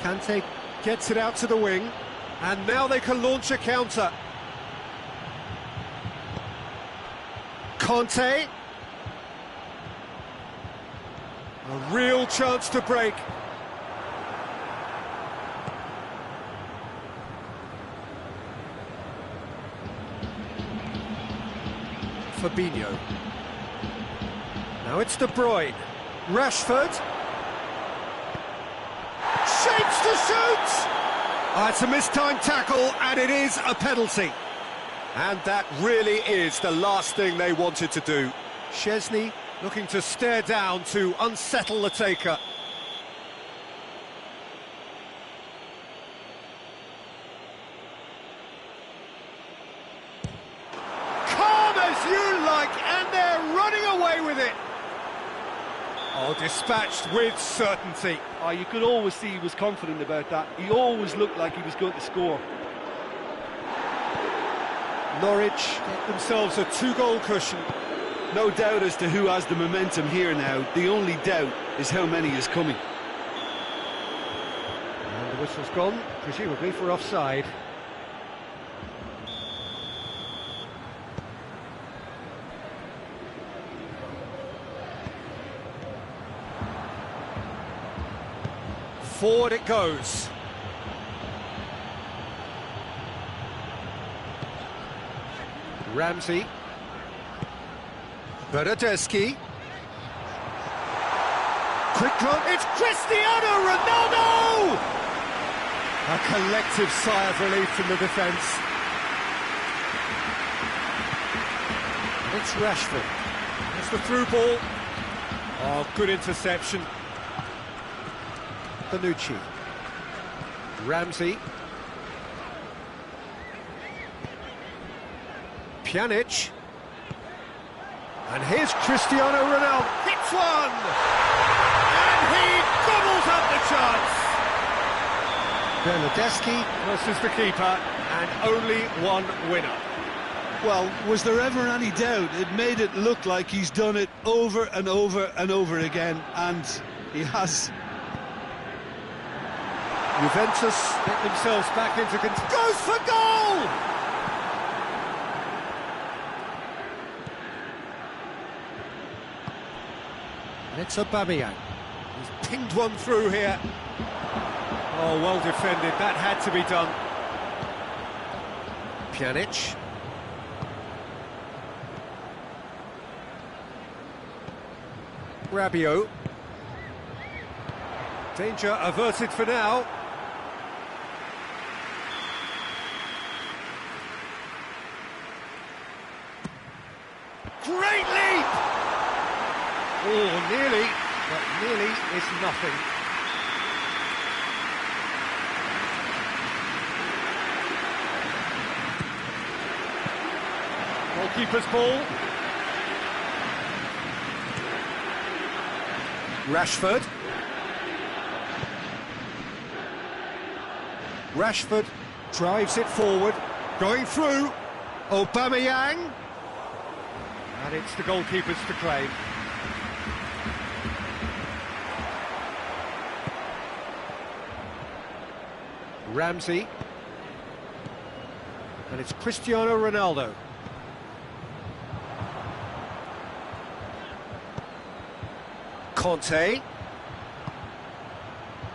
Kante gets it out to the wing, and now they can launch a counter. Conte. A real chance to break. Fabinho. Now it's De Bruyne. Rashford. Shapes to shoot! It's a mistimed tackle, and it is a penalty. And that really is the last thing they wanted to do. Szczesny looking to stare down to unsettle the taker. Calm as you like, and they're running away with it. Oh, dispatched with certainty. Oh, you could always see he was confident about that. He always looked like he was going to score. Norwich get themselves a 2-goal cushion. No doubt as to who has the momentum here now. The only doubt is how many is coming. And the whistle's gone, presumably for offside. Forward it goes. Ramsey. Bernardeschi. Quick run, it's Cristiano Ronaldo! A collective sigh of relief from the defence. It's Rashford. It's the through ball. Oh, good interception. Bonucci. Ramsey. Pjanic. And here's Cristiano Ronaldo. Hits one! And he gobbles up the chance. Bernardeschi versus the keeper, and only one winner. Well, was there ever any doubt? It made it look like he's done it over and over and over again, and he has. Juventus get themselves back into control. Goes for goal! And it's Aubameyang. He's pinged one through here. Oh, well defended. That had to be done. Pjanic. Rabiot. Danger averted for now. Great leap! Oh, nearly, but nearly is nothing. Goalkeeper's ball. Rashford. Rashford drives it forward, going through. Aubameyang. And it's the goalkeeper's to claim. Ramsey. And it's Cristiano Ronaldo. Conte.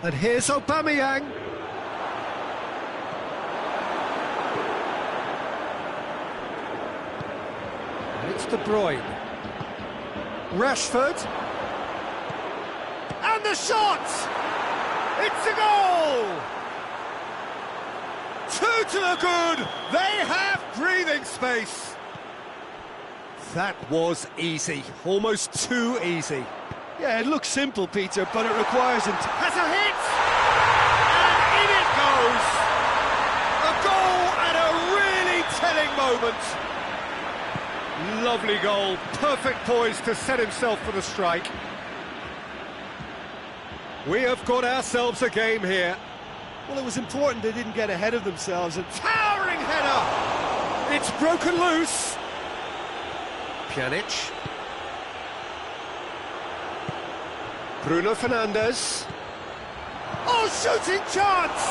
And here's Aubameyang. And it's De Bruyne. Rashford. And the shot! It's a goal! 2 to the good! They have breathing space! That was easy. Almost too easy. Yeah, it looks simple, Peter, but it requires Has a hit! And in it goes! A goal at a really telling moment. Lovely goal, perfect poise to set himself for the strike. We have got ourselves a game here. Well, it was important they didn't get ahead of themselves. And Towering header! It's broken loose. Pjanic. Bruno Fernandes. Oh, shooting chance!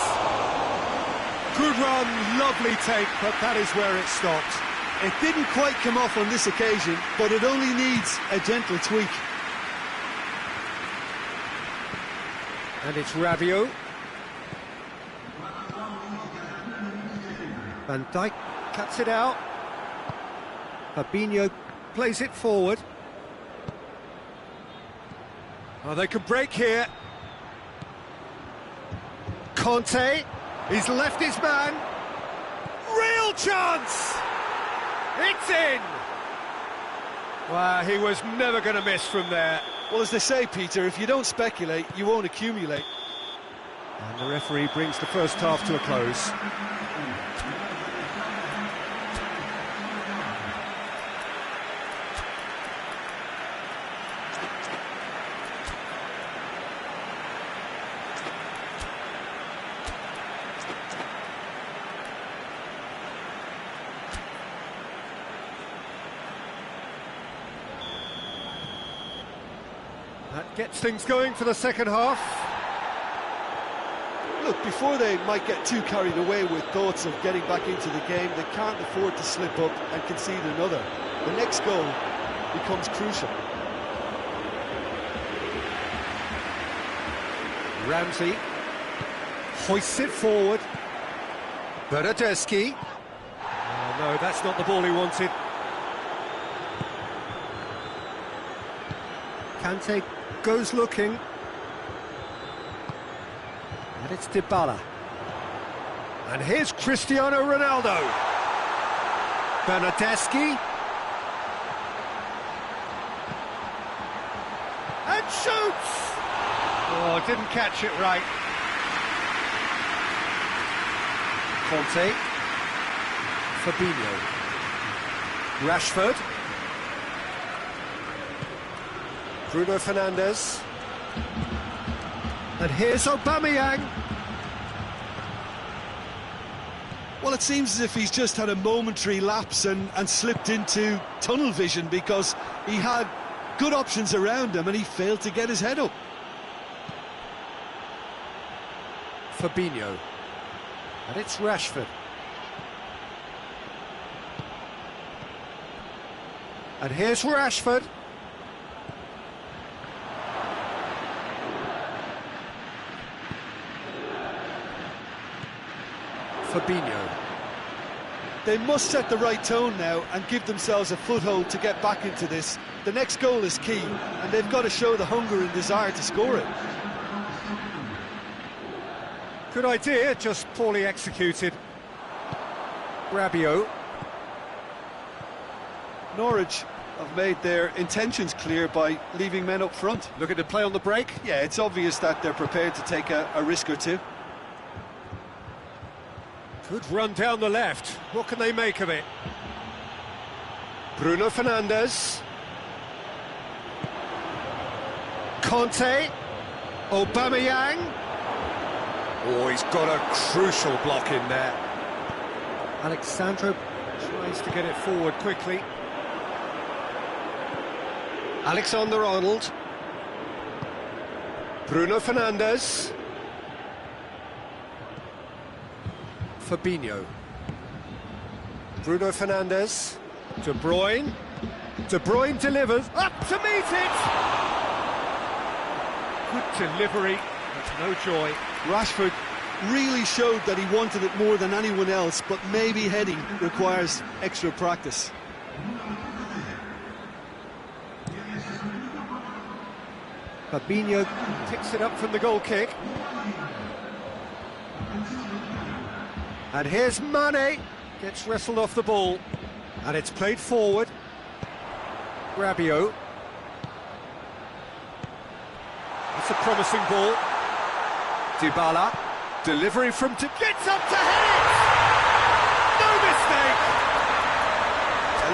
Good run, lovely take, but that is where it stopped. It didn't quite come off on this occasion, but it only needs a gentle tweak. And it's Rabiot. Van Dijk cuts it out. Fabinho plays it forward. Oh, they could break here. Conte, he's left his man. Real chance! It's in! Wow, he was never going to miss from there. Well, as they say, Peter, if you don't speculate, you won't accumulate. And the referee brings the first half to a close. That gets things going for the second half. Look, before they might get too carried away with thoughts of getting back into the game, they can't afford to slip up and concede another. The next goal becomes crucial. Ramsey hoists it forward. Bernardeschi. Oh, no, that's not the ball he wanted. Kante goes looking. And it's Dybala. And here's Cristiano Ronaldo. Bernardeschi. And shoots! Oh, didn't catch it right. Conte. Fabinho. Rashford. Bruno Fernandes. And here's Aubameyang. Well, it seems as if he's just had a momentary lapse and slipped into tunnel vision, because he had good options around him and he failed to get his head up. Fabinho. And it's Rashford. And here's Rashford. Fabinho. They must set the right tone now and give themselves a foothold to get back into this. The next goal is key, and they've got to show the hunger and desire to score it. Good idea, just poorly executed. Rabiot. Norwich have made their intentions clear by leaving men up front. Looking to play on the break. Yeah, it's obvious that they're prepared to take a risk or two. Good run down the left. What can they make of it? Bruno Fernandes. Conte. Aubameyang. Oh, he's got a crucial block in there. Alexandro tries to get it forward quickly. Alexander-Arnold. Bruno Fernandes. Fabinho. Bruno Fernandes. De Bruyne. De Bruyne delivers. Up to meet it! Good delivery, but no joy. Rashford really showed that he wanted it more than anyone else, but maybe heading requires extra practice. Fabinho picks it up from the goal kick. And here's Mane, gets wrestled off the ball, and it's played forward. Rabiot. It's a promising ball. Dybala, delivery from gets up to head it! No mistake!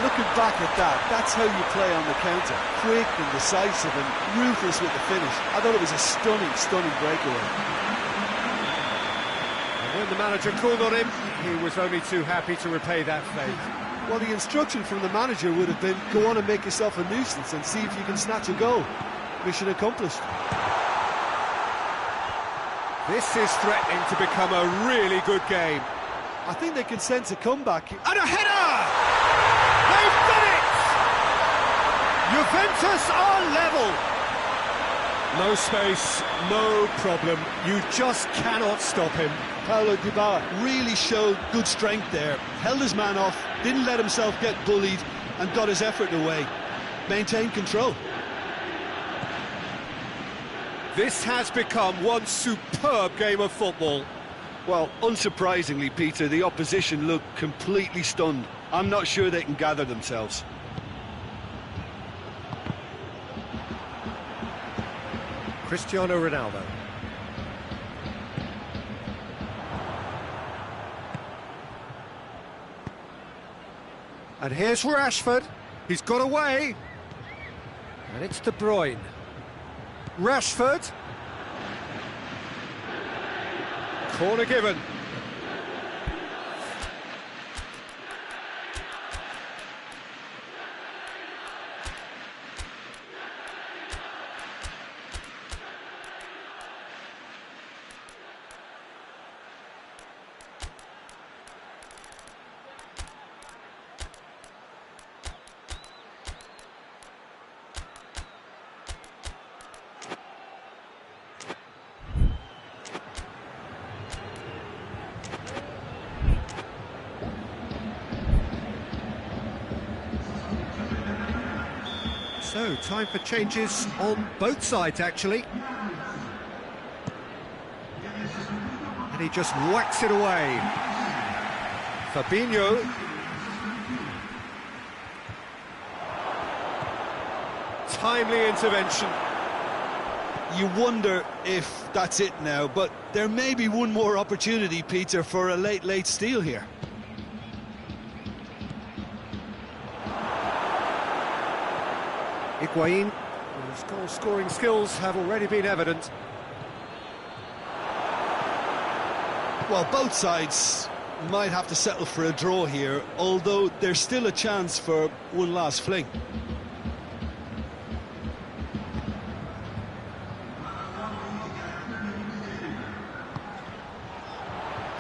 Looking back at that, that's how you play on the counter. Quick and decisive and ruthless with the finish. I thought it was a stunning breakaway. When the manager called on him, he was only too happy to repay that favour. Well, the instruction from the manager would have been, go on and make yourself a nuisance and see if you can snatch a goal. Mission accomplished. This is threatening to become a really good game. I think they can sense a comeback. And a header! They've done it! Juventus are level. No space, no problem. You just cannot stop him. Paulo Dybala really showed good strength there. Held his man off, didn't let himself get bullied, and got his effort away. Maintained control. This has become one superb game of football. Well, unsurprisingly, Peter, the opposition look completely stunned. I'm not sure they can gather themselves. Cristiano Ronaldo. And here's Rashford. He's got away. And it's De Bruyne. Rashford. Corner given. So, time for changes on both sides, actually. And he just whacks it away. Fabinho. Timely intervention. You wonder if that's it now, but there may be one more opportunity, Peter, for a late steal here. Higuain, whose goal-scoring skills have already been evident. Well, both sides might have to settle for a draw here, although there's still a chance for one last fling.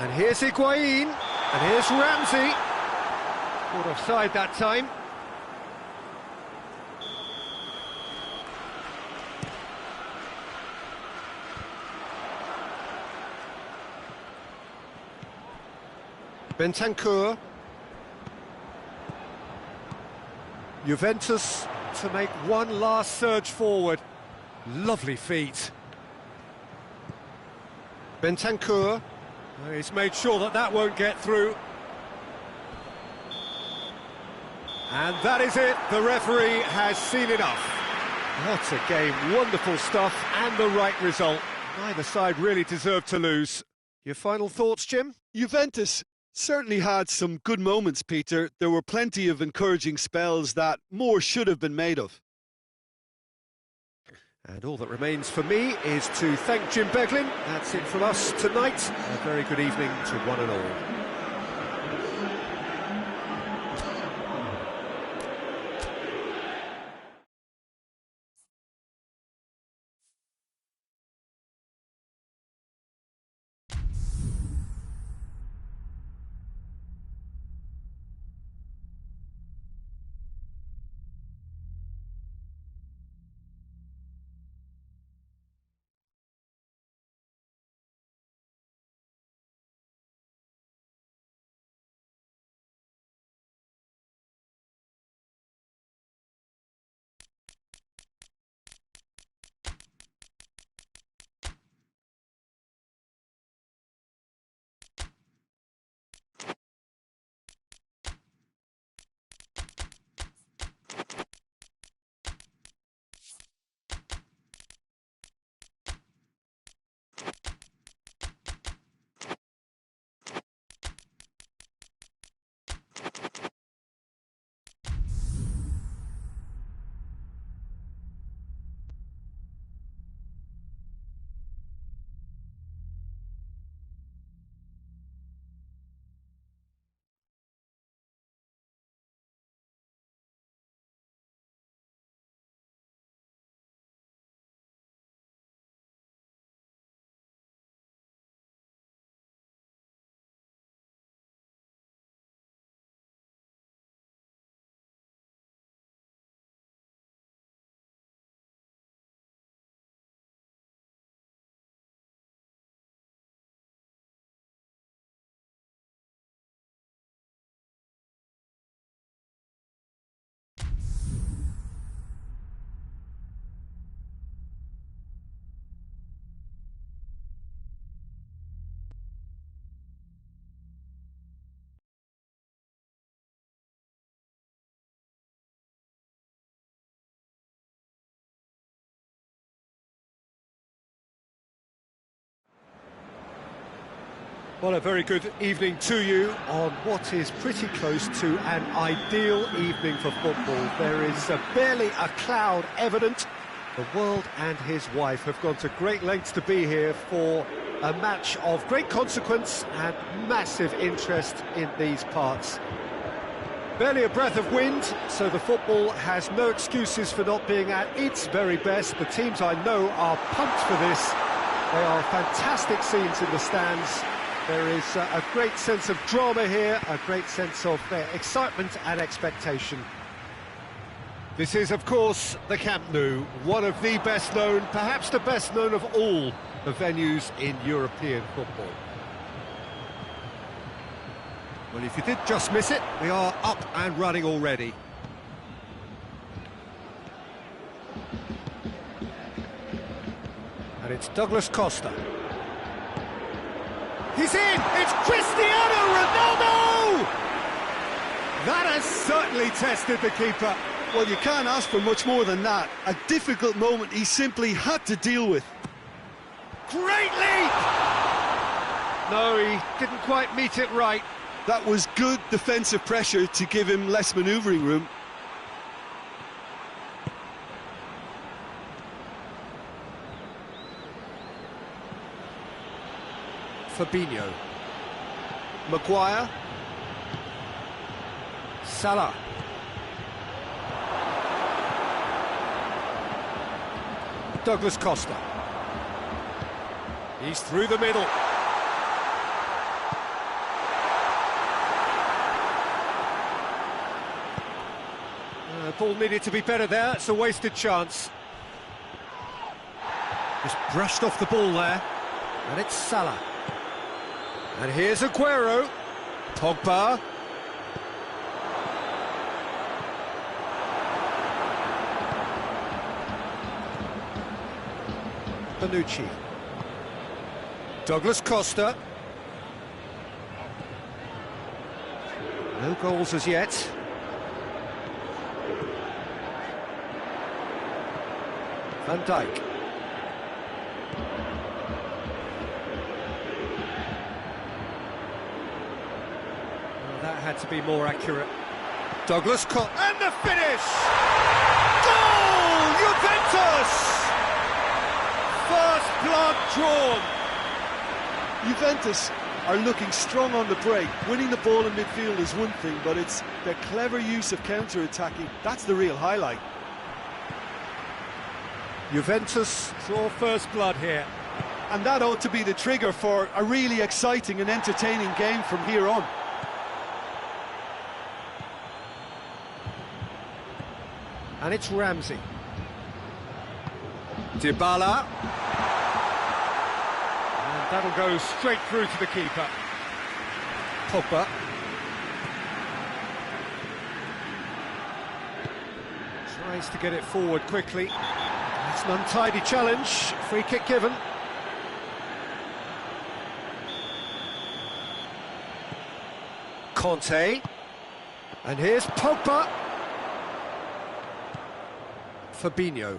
And here's Higuain, and here's Ramsey. Caught offside that time. Bentancur. Juventus to make one last surge forward. Lovely feet. Bentancur. He's made sure that that won't get through. And that is it. The referee has seen enough. What a game. Wonderful stuff and the right result. Neither side really deserved to lose. Your final thoughts, Jim? Juventus certainly had some good moments, Peter. There were plenty of encouraging spells that more should have been made of. And all that remains for me is to thank Jim Beglin. That's it from us tonight. A very good evening to one and all. Well, a very good evening to you on what is pretty close to an ideal evening for football. There is barely a cloud evident. The world and his wife have gone to great lengths to be here for a match of great consequence and massive interest in these parts. Barely a breath of wind, so the football has no excuses for not being at its very best. The teams I know are pumped for this. They are fantastic scenes in the stands. There is a great sense of drama here, a great sense of excitement and expectation. This is, of course, the Camp Nou, one of the best known, perhaps the best known of all the venues in European football. Well, if you did just miss it, we are up and running already. And it's Douglas Costa. He's in! It's Cristiano Ronaldo! That has certainly tested the keeper. Well, you can't ask for much more than that. A difficult moment he simply had to deal with. Great leap! No, he didn't quite meet it right. That was good defensive pressure to give him less manoeuvring room. Fabinho. Maguire. Salah. Douglas Costa. He's through the middle. The ball needed to be better there. It's a wasted chance. Just brushed off the ball there. And it's Salah. And here's Aguero. Pogba. Bonucci. Douglas Costa. No goals as yet. Van Dijk. Well, that had to be more accurate. Douglas Costa. And the finish! Goal! Juventus! First blood drawn. Juventus are looking strong on the break. Winning the ball in midfield is one thing, but it's their clever use of counter-attacking. That's the real highlight. Juventus draw first blood here. And that ought to be the trigger for a really exciting and entertaining game from here on. And it's Ramsey. Dybala. And that'll go straight through to the keeper. Pogba. Tries to get it forward quickly. It's an untidy challenge. Free kick given. Conte. And here's Pogba. Fabinho.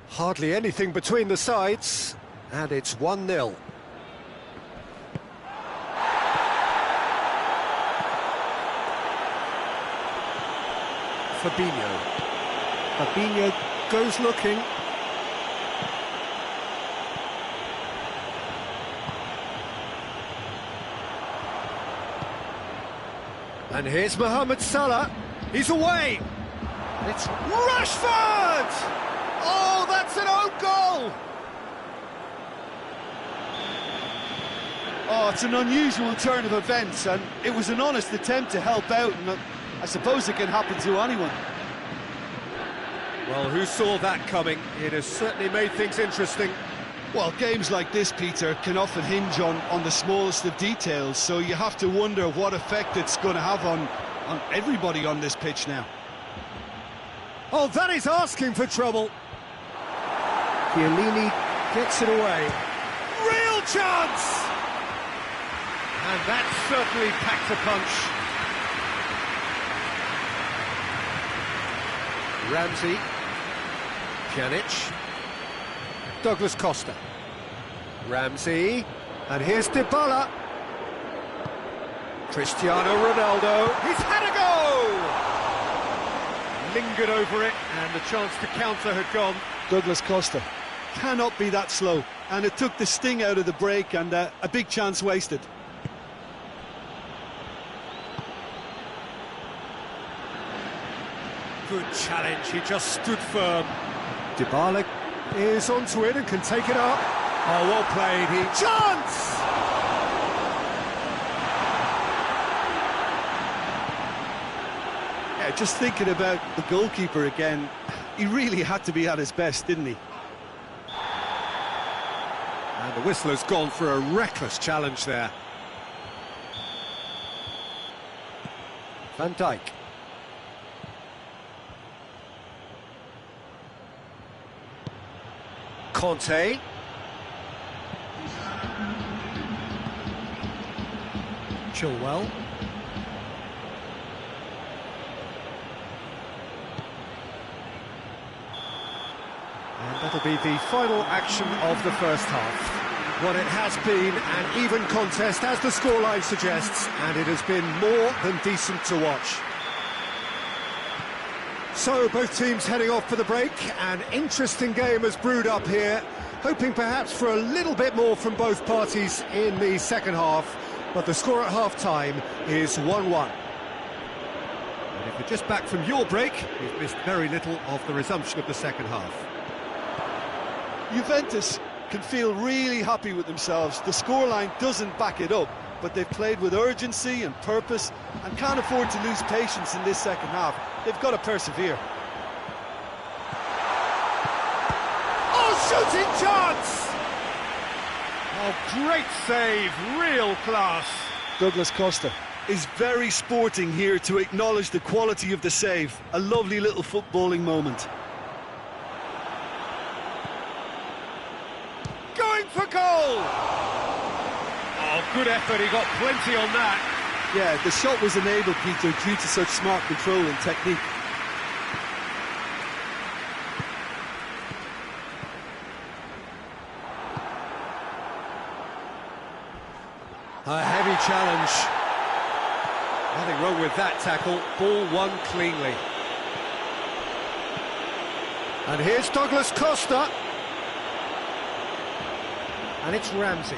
Hardly anything between the sides, and it's 1-0. Fabinho. Fabinho goes looking. And here's Mohamed Salah. He's away. It's Rashford! Oh, that's an own goal! Oh, it's an unusual turn of events, and it was an honest attempt to help out, and I suppose it can happen to anyone. Well, who saw that coming? It has certainly made things interesting. Well, games like this, Peter, can often hinge on the smallest of details, so you have to wonder what effect it's going to have on everybody on this pitch now. Oh, that is asking for trouble. Chiellini gets it away. Real chance! And that certainly packed a punch. Ramsey. Pjanic. Douglas Costa. Ramsey. And here's Dybala. Cristiano Ronaldo. He's had a go! Lingered over it, and the chance to counter had gone. Douglas Costa cannot be that slow, and it took the sting out of the break, and a big chance wasted. Good challenge, he just stood firm. Dybala is onto it and can take it up. Oh, well played, chance! Yeah, just thinking about the goalkeeper again, he really had to be at his best, didn't he? And the whistler's gone for a reckless challenge there. Van Dijk. Conte. Chilwell. And that'll be the final action of the first half. Well, it has been an even contest, as the scoreline suggests, and it has been more than decent to watch. So, both teams heading off for the break. An interesting game has brewed up here, hoping perhaps for a little bit more from both parties in the second half, but the score at half-time is 1-1. And if you're just back from your break, you've missed very little of the resumption of the second half. Juventus can feel really happy with themselves. The scoreline doesn't back it up, but they've played with urgency and purpose and can't afford to lose patience in this second half. They've got to persevere. Oh, shooting chance! Oh, great save, real class. Douglas Costa Is very sporting here to acknowledge the quality of the save. A lovely little footballing moment. Going for goal! Oh, good effort, he got plenty on that. Yeah, the shot was enabled, Peter, due to such smart control and technique. A heavy challenge. Nothing wrong with that tackle. Ball won cleanly. And here's Douglas Costa. And it's Ramsey.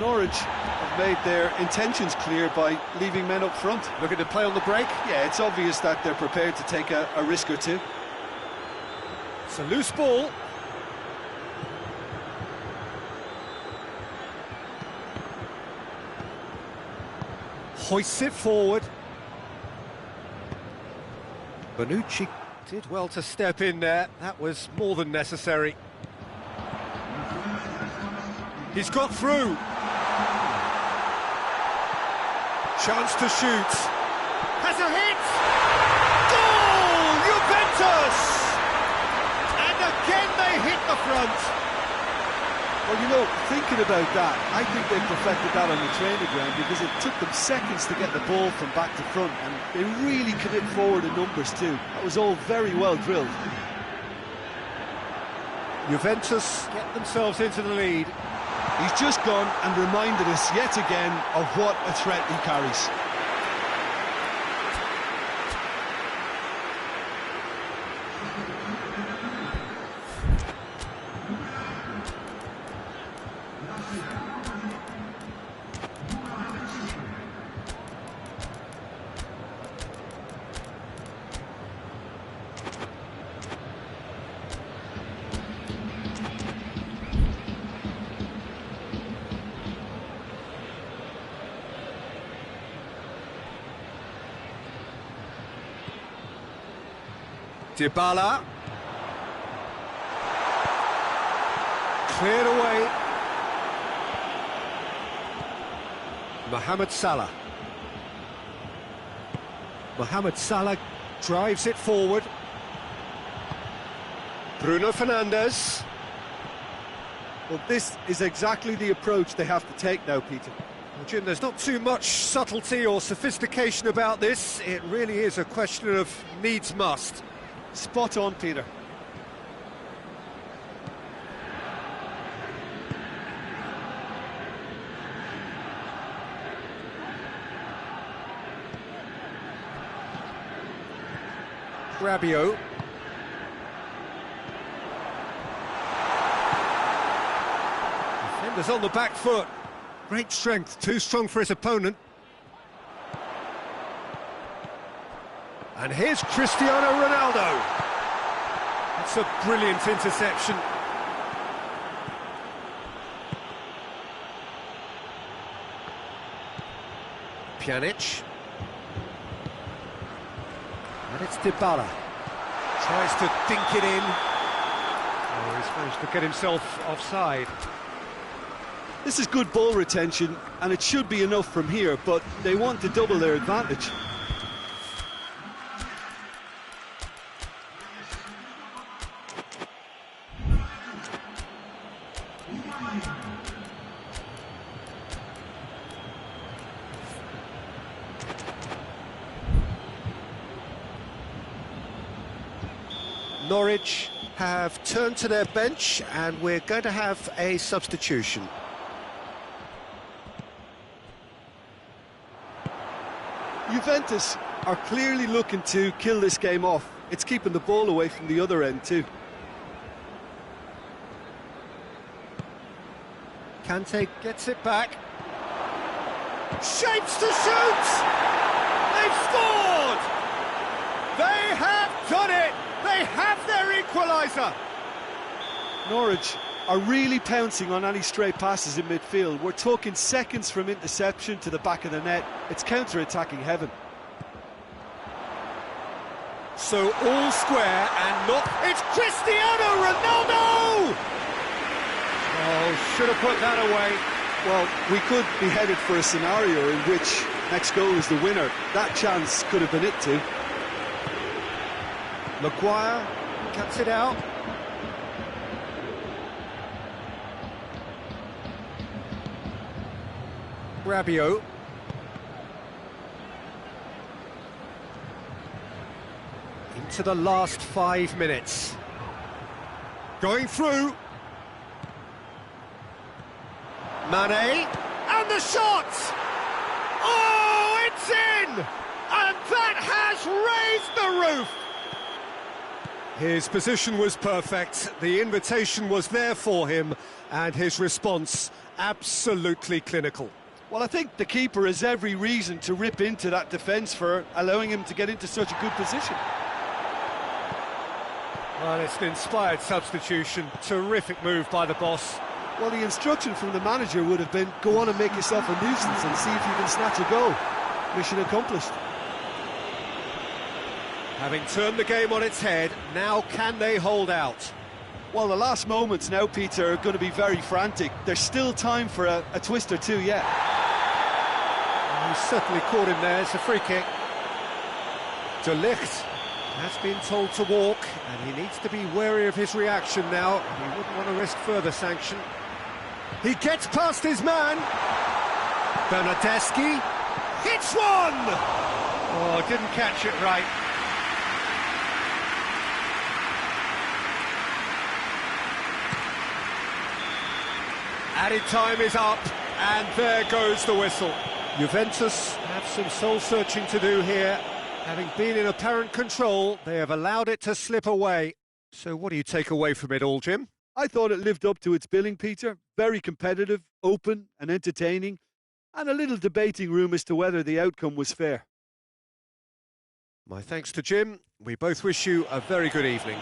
Norwich have made their intentions clear by leaving men up front. Looking to play on the break. Yeah, it's obvious that they're prepared to take a risk or two. It's a loose ball. Hoists it forward. Bonucci did well to step in there. That was more than necessary. He's got through. Chance to shoot. Has a hit! Goal! Juventus! And again they hit the front. Well, you know, thinking about that, I think they perfected that on the training ground because it took them seconds to get the ball from back to front, and they really commit forward in numbers too. That was all very well drilled. Juventus get themselves into the lead. He's just gone and reminded us yet again of what a threat he carries. Dybala. Cleared away. Mohamed Salah. Mohamed Salah drives it forward. Bruno Fernandes. Well, this is exactly the approach they have to take now, Peter. Well, Jim, there's not too much subtlety or sophistication about this. It really is a question of needs must. Spot on, Peter. Rabiot. Defenders on the back foot. Great strength, too strong for his opponent. And here's Cristiano Ronaldo. That's a brilliant interception. Pjanic. And it's Dybala. Tries to dink it in. Oh, he's managed to get himself offside. This is good ball retention, and it should be enough from here, but they want to double their advantage. Norwich have turned to their bench, and we're going to have a substitution. Juventus are clearly looking to kill this game off. It's keeping the ball away from the other end too. Kante gets it back. Shapes to shoot! They've scored! They have done it! They have their equaliser! Norwich are really pouncing on any stray passes in midfield. We're talking seconds from interception to the back of the net. It's counter-attacking heaven. So all square and not... It's Cristiano Ronaldo! Oh, should have put that away. Well, we could be headed for a scenario in which next goal is the winner. That chance could have been it too. Maguire cuts it out. Rabiot. Into the last 5 minutes. Going through. Mane. And the shot! Oh, it's in! And that has raised the roof! His position was perfect, the invitation was there for him, and his response absolutely clinical. Well, I think the keeper has every reason to rip into that defence for allowing him to get into such a good position. Well, it's an inspired substitution, terrific move by the boss. Well, the instruction from the manager would have been, go on and make yourself a nuisance and see if you can snatch a goal. Mission accomplished. Having turned the game on its head, now can they hold out? Well, the last moments now, Peter, are going to be very frantic. There's still time for a twist or two yet. He's certainly caught him there. It's a free kick. De Ligt has been told to walk, and he needs to be wary of his reaction now. He wouldn't want to risk further sanction. He gets past his man. Bernardeschi hits one! Oh, didn't catch it right. Added time is up, and there goes the whistle. Juventus have some soul-searching to do here. Having been in apparent control, they have allowed it to slip away. So what do you take away from it all, Jim? I thought it lived up to its billing, Peter. Very competitive, open and entertaining, and a little debating room as to whether the outcome was fair. My thanks to Jim. We both wish you a very good evening.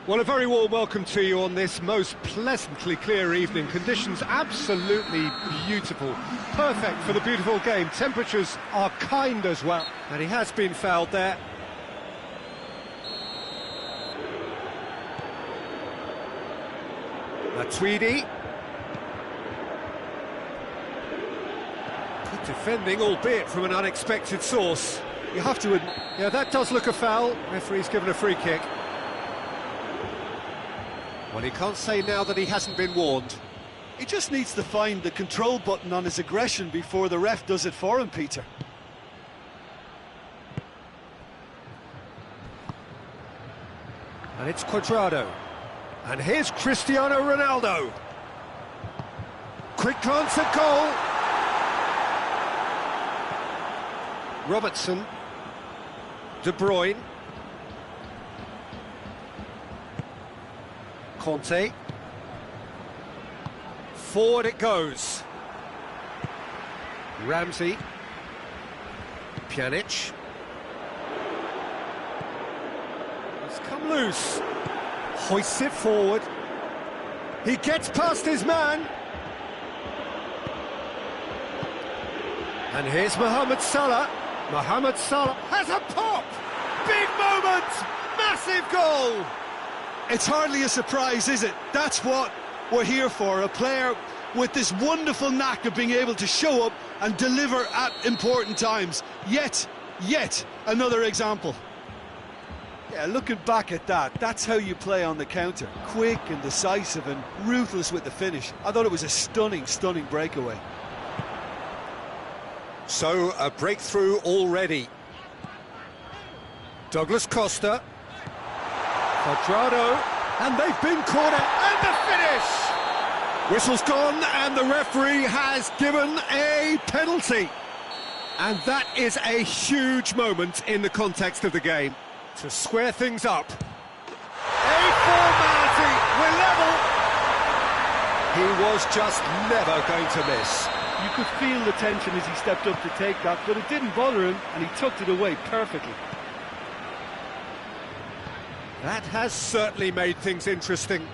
Well, a very warm welcome to you on this most pleasantly clear evening. Conditions absolutely beautiful. Perfect for the beautiful game. Temperatures are kind as well. And he has been fouled there. Matuidi. Good defending, albeit from an unexpected source. You have to admit... Yeah, that does look a foul. Referee's given a free kick. Well, he can't say now that he hasn't been warned. He just needs to find the control button on his aggression before the ref does it for him, Peter. And it's Cuadrado. And here's Cristiano Ronaldo. Quick glance at goal. Robertson. De Bruyne. Conte. Forward it goes. Ramsey. Pjanic. It's come loose. Hoists it forward. He gets past his man. And here's Mohamed Salah. Mohamed Salah has a pop! Big moment! Massive goal! It's hardly a surprise, is it? That's what we're here for, a player with this wonderful knack of being able to show up and deliver at important times. Yet another example. Yeah, looking back at that, that's how you play on the counter. Quick and decisive and ruthless with the finish. I thought it was a stunning breakaway. So, a breakthrough already. Douglas Costa. Cuadrado. And they've been caught out. And the finish! Whistle's gone and the referee has given a penalty. And that is a huge moment in the context of the game. To square things up. A formality. We're level. He was just never going to miss. You could feel the tension as he stepped up to take that, but it didn't bother him, and he tucked it away perfectly. That has certainly made things interesting.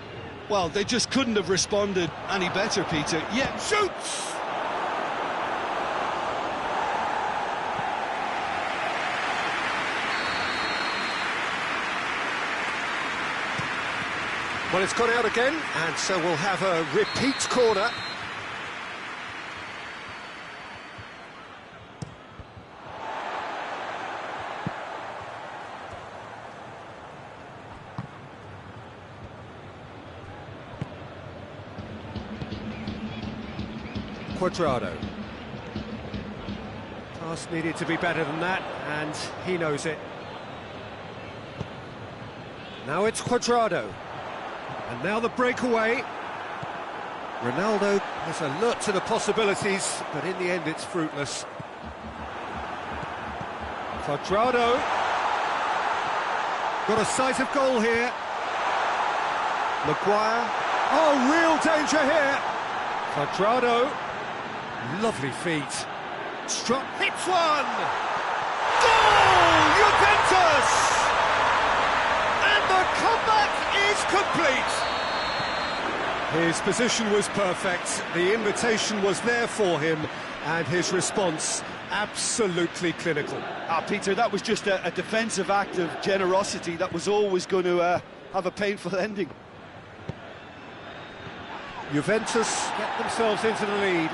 Well, they just couldn't have responded any better, Peter. Yeah, Shoots! Well, it's gone out again, and so we'll have a repeat corner. Cuadrado. Pass needed to be better than that, and he knows it. Now it's Cuadrado. And now the breakaway. Ronaldo is alert to the possibilities, but in the end it's fruitless. Cuadrado. Got a sight of goal here. Maguire. Oh, real danger here. Cuadrado. Lovely feet. Struck. Hits one! Goal! Juventus! And the comeback is complete. His position was perfect. The invitation was there for him. And his response absolutely clinical. Peter, that was just a defensive act of generosity that was always going to have a painful ending. Juventus get themselves into the lead.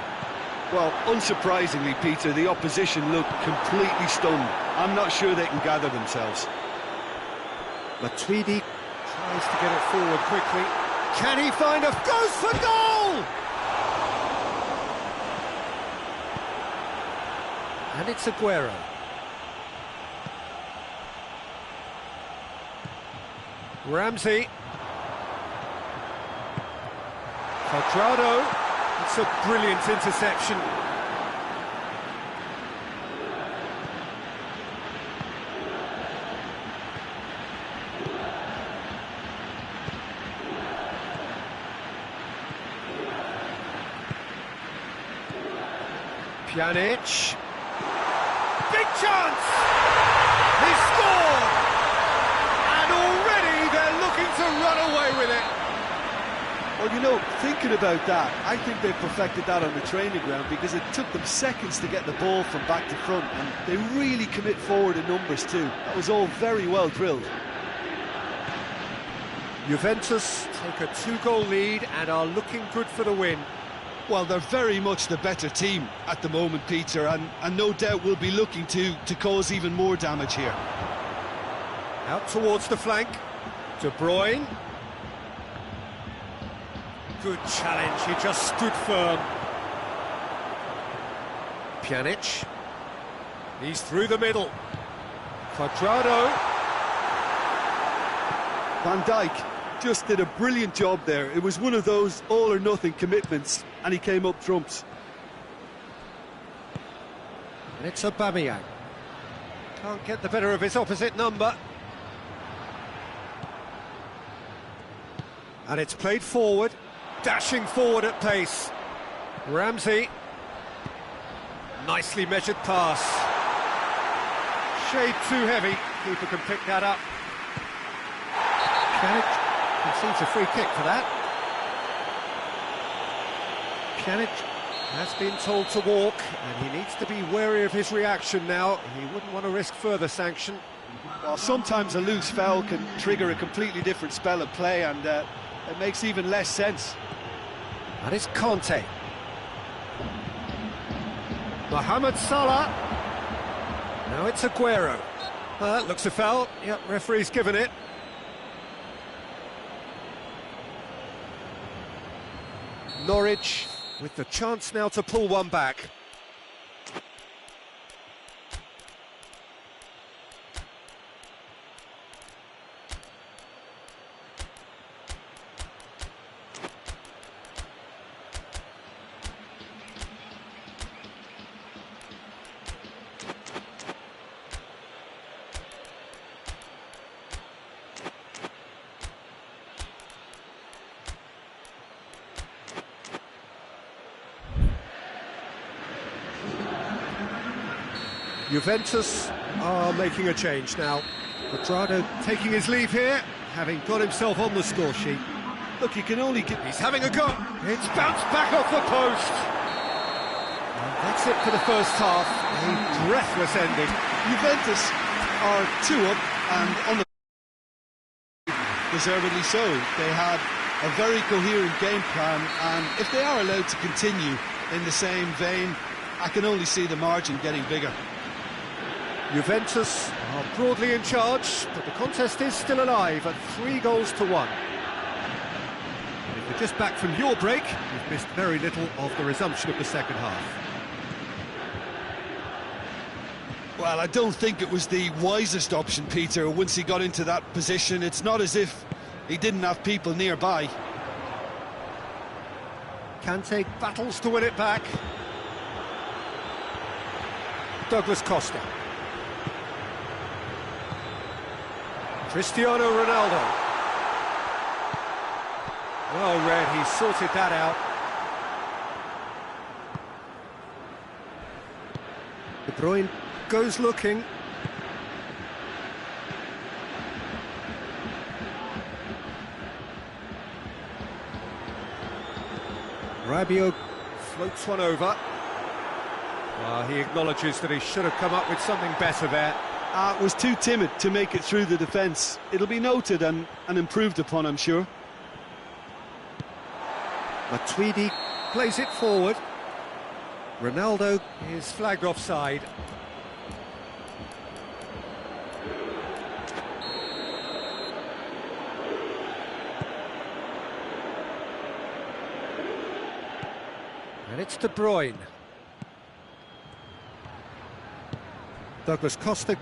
Well, unsurprisingly, Peter, the opposition looked completely stunned. I'm not sure they can gather themselves. Matuidi tries to get it forward quickly. Can he find a... goes for goal! And it's Aguero. Ramsey. Cuadrado. It's a brilliant interception. Pjanic. Big chance! He scored! And already they're looking to run thinking about that, I think they perfected that on the training ground because it took them seconds to get the ball from back to front, and they really commit forward in numbers too. That was all very well drilled. Juventus take a 2-goal lead and are looking good for the win. Well, they're very much the better team at the moment, Peter, and no doubt will be looking to cause even more damage here. Out towards the flank, De Bruyne. Good challenge, he just stood firm. Pjanic. He's through the middle. Cuadrado. Van Dijk just did a brilliant job there. It was one of those all-or-nothing commitments, and he came up trumps. And it's Aubameyang. Can't get the better of his opposite number. And it's played forward, dashing forward at pace. Ramsey. Nicely measured pass. Shade too heavy, keeper can pick that up. Pjanic concedes a free kick for that. Pjanic has been told to walk, and he needs to be wary of his reaction now. He wouldn't want to risk further sanction. Well, sometimes a loose foul can trigger a completely different spell of play, and it makes even less sense. And it's Conte. Mohamed Salah. Now it's Aguero. That looks a foul. Yep, referee's given it. Norwich with the chance now to pull one back. Juventus are making a change now. Cuadrado taking his leave here, having got himself on the score sheet. Look, you can only get... He's having a go. It's bounced back off the post. And that's it for the first half. A breathless ending. Juventus are 2 up and on the... Deservedly so. They had a very coherent game plan, and if they are allowed to continue in the same vein, I can only see the margin getting bigger. Juventus are broadly in charge, but the contest is still alive at 3-1. And if you're just back from your break, you've missed very little of the resumption of the second half. Well, I don't think it was the wisest option, Peter, once he got into that position. It's not as if he didn't have people nearby. Kante battles to win it back. Douglas Costa. Cristiano Ronaldo. Well read, he sorted that out. De Bruyne goes looking. Rabiot floats one over. He acknowledges that he should have come up with something better there. Was too timid to make it through the defence. It'll be noted and improved upon, I'm sure. Matuidi plays it forward. Ronaldo is flagged offside. And it's De Bruyne. Douglas Costa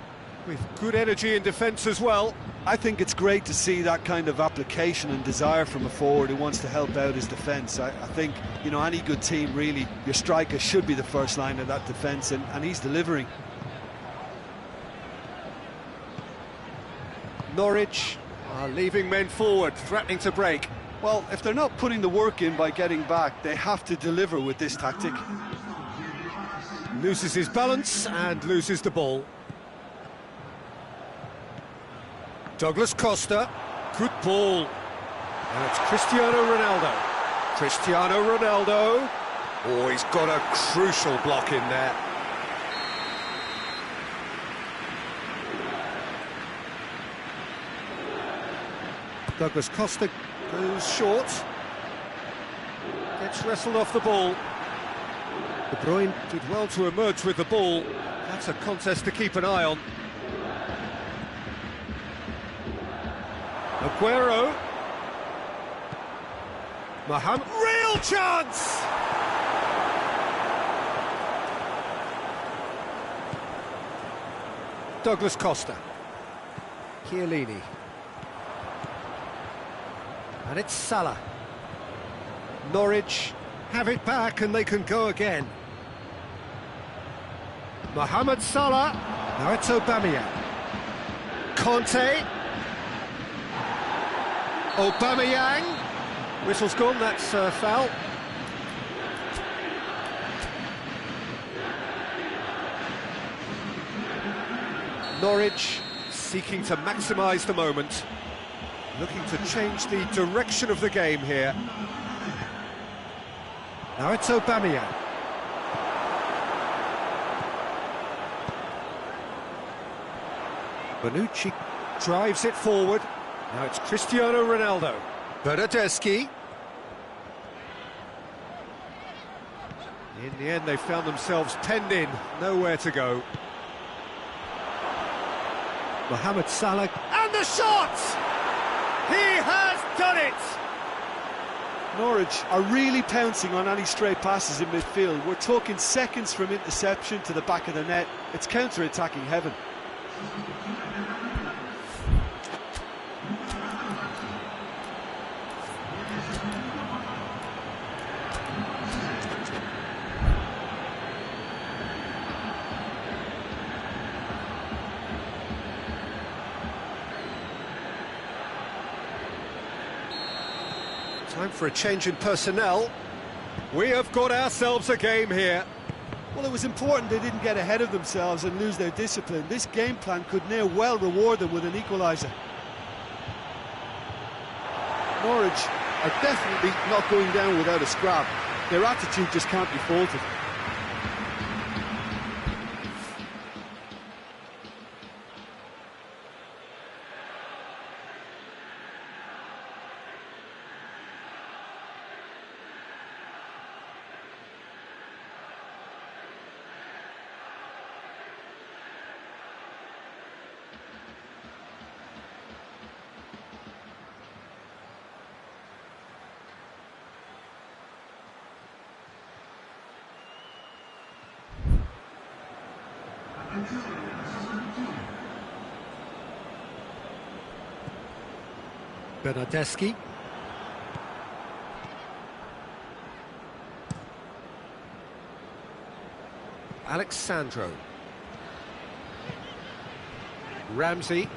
with good energy in defence as well. I think it's great to see that kind of application and desire from a forward who wants to help out his defence. I think, you know, any good team, really, your striker should be the first line of that defence, and he's delivering. Norwich are leaving men forward, threatening to break. Well, if they're not putting the work in by getting back, they have to deliver with this tactic. Loses his balance and loses the ball. Douglas Costa, good ball. And it's Cristiano Ronaldo. Cristiano Ronaldo. Oh, he's got a crucial block in there. Douglas Costa goes short. Gets wrestled off the ball. De Bruyne did well to emerge with the ball. That's a contest to keep an eye on. Aguero. Mohamed. Real chance! Douglas Costa. Chiellini. And it's Salah. Norwich have it back and they can go again. Mohamed Salah. Now it's Aubameyang. Conte. Aubameyang. Whistle's gone, that's foul. Norwich seeking to maximise the moment. Looking to change the direction of the game here. Now it's Aubameyang. Bonucci drives it forward. Now it's Cristiano Ronaldo. Bernardeschi. In the end, they found themselves penned in, nowhere to go. Mohamed Salah. And the shot! He has done it! Norwich are really pouncing on any stray passes in midfield. We're talking seconds from interception to the back of the net. It's counter-attacking heaven. Time for a change in personnel. We have got ourselves a game here. Well, it was important they didn't get ahead of themselves and lose their discipline. This game plan could now well reward them with an equaliser. Norwich are definitely not going down without a scrap. Their attitude just can't be faulted. Bernardeschi. Alexandro. Ramsey.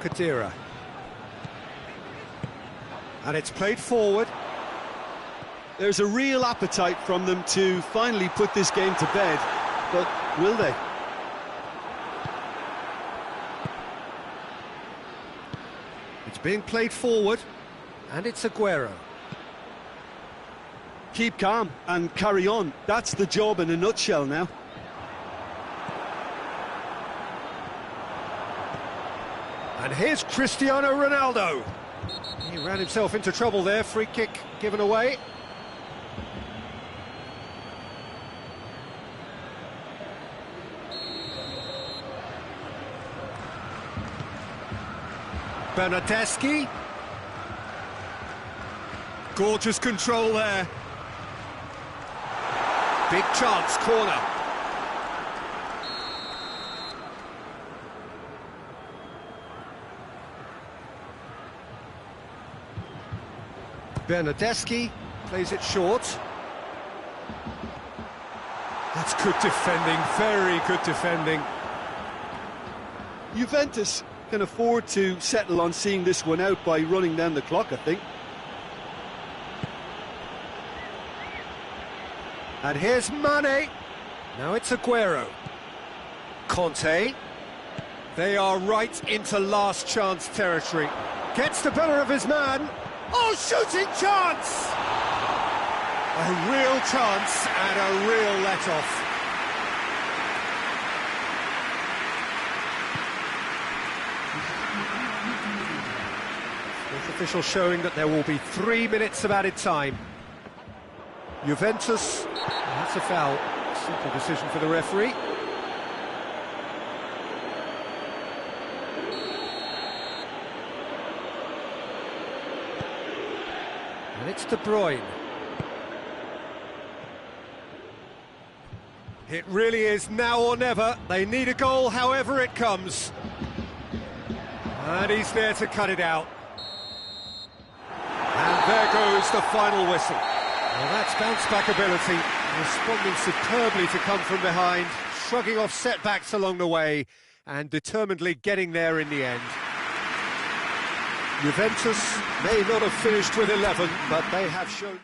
Khedira. And it's played forward. There's a real appetite from them to finally put this game to bed, but will they? It's being played forward, and it's Aguero. Keep calm and carry on. That's the job in a nutshell now. And here's Cristiano Ronaldo. He ran himself into trouble there. Free kick given away. Bernardeschi. Gorgeous control there. Big chance, corner. Bernardeschi plays it short. That's good defending, very good defending. Juventus can afford to settle on seeing this one out by running down the clock, I think. And here's Mane. Now it's Aguero. Conte. They are right into last chance territory. Gets the better of his man. Oh, shooting chance! A real chance and a real let-off. Fourth official showing that there will be 3 minutes of added time. Juventus, that's a foul. Simple decision for the referee. And it's De Bruyne. It really is now or never. They need a goal however it comes. And he's there to cut it out. And there goes the final whistle. Well, that's bounce-back ability, responding superbly to come from behind, shrugging off setbacks along the way, and determinedly getting there in the end. Juventus may not have finished with 11, but they have shown...